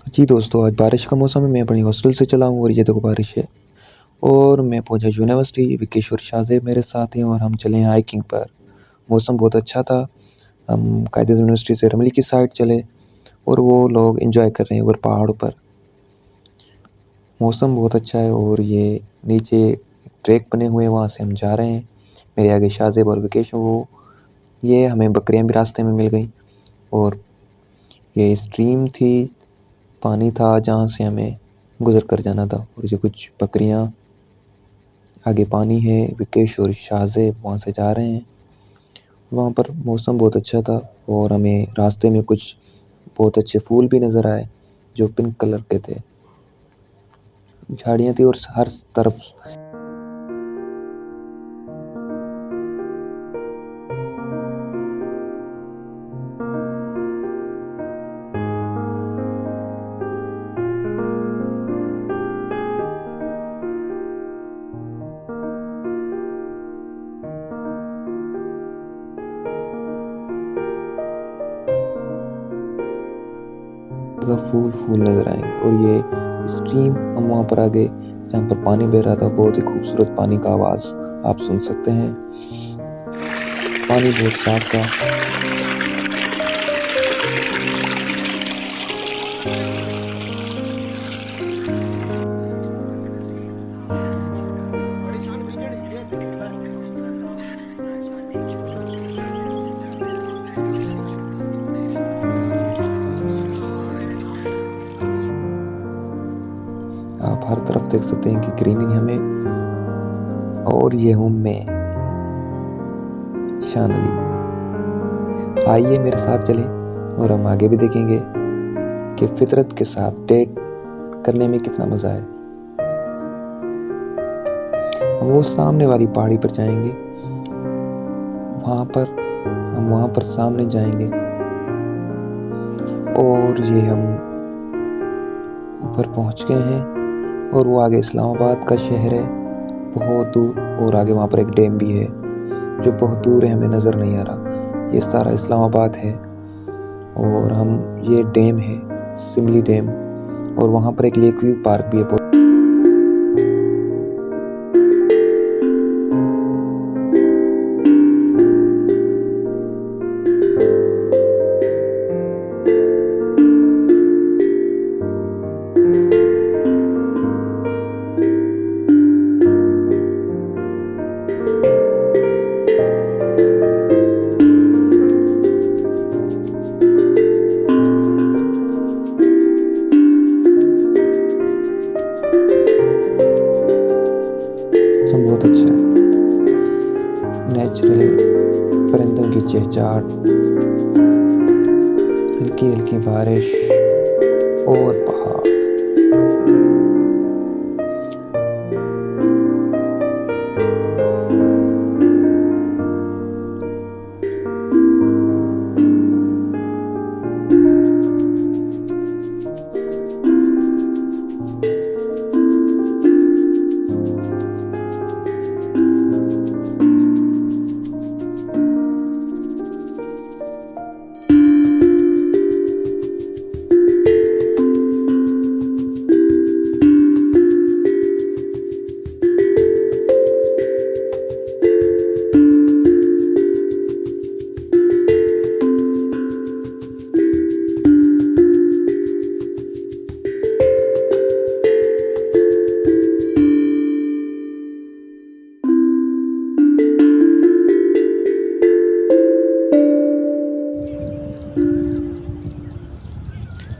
जी दोस्तों, आज बारिश का मौसम है। मैं अपनी हॉस्टल से चला हूँ और ये देखो बारिश है। और मैं पहुँचा यूनिवर्सिटी, विकेश और शाहज़ेब मेरे साथ हैं और हम चले हैं हाइकिंग पर। मौसम बहुत अच्छा था। हम कायदे यूनिवर्सिटी से रमली की साइड चले और वो लोग एंजॉय कर रहे हैं ऊपर पहाड़ों पर। मौसम बहुत अच्छा है और ये नीचे ट्रैक बने हुए हैं, वहाँ से हम जा रहे हैं। मेरे आगे शाहज़ेब और विकेश हैं। वो ये हमें बकरियाँ भी रास्ते में मिल गईं और ये स्ट्रीम थी, पानी था जहाँ से हमें गुज़र कर जाना था। और ये कुछ बकरियाँ, आगे पानी है। विकेश और शाहज़ेब वहाँ से जा रहे हैं। वहाँ पर मौसम बहुत अच्छा था और हमें रास्ते में कुछ बहुत अच्छे फूल भी नज़र आए जो पिंक कलर के थे। झाड़ियाँ थी और हर तरफ जगह फूल फूल नज़र आएंगे। और ये स्ट्रीम, हम वहाँ पर आगे जहाँ पर पानी बह रहा था, बहुत ही खूबसूरत पानी का आवाज़ आप सुन सकते हैं। पानी बहुत साफ था। आप हर तरफ देख सकते हैं कि ग्रीनरी हमें। और ये हूँ मैं, शानली। आइए मेरे साथ चलें और हम आगे भी देखेंगे कि फितरत के साथ डेट करने में कितना मज़ा है। हम वो सामने वाली पहाड़ी पर जाएंगे, हम वहाँ पर सामने जाएंगे और ये हम ऊपर पहुँच गए हैं। और वो आगे इस्लामाबाद का शहर है, बहुत दूर। और आगे वहाँ पर एक डैम भी है जो बहुत दूर है, हमें नज़र नहीं आ रहा। ये सारा इस्लामाबाद है और ये डैम है, सिमली डैम। और वहाँ पर एक लेक व्यू पार्क भी है। मौसम बहुत अच्छा है, नेचुरल परिंदों की चहचहाट, हल्की हल्की बारिश और पहाड़।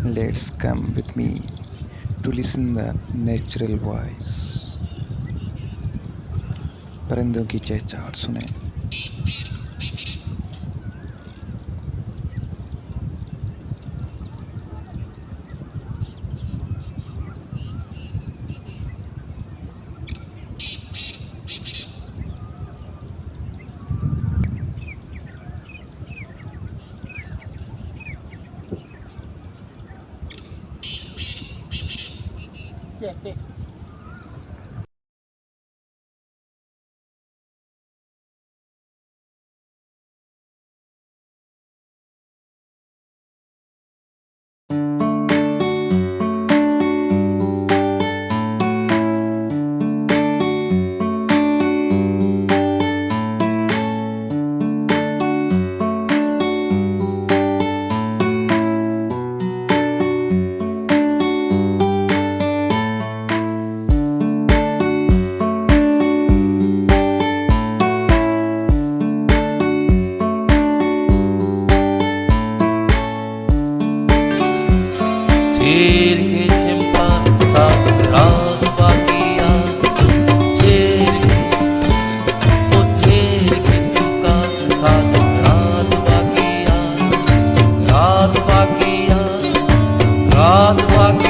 Let's come with me to listen the natural voice. परिंदों की चहचहाट सुने। छेर के चिंपा साथ रात बाकिया, छेर के ओ छेर के चिंपा साथ रात बाकिया, रात बाकिया, रात बाकिया।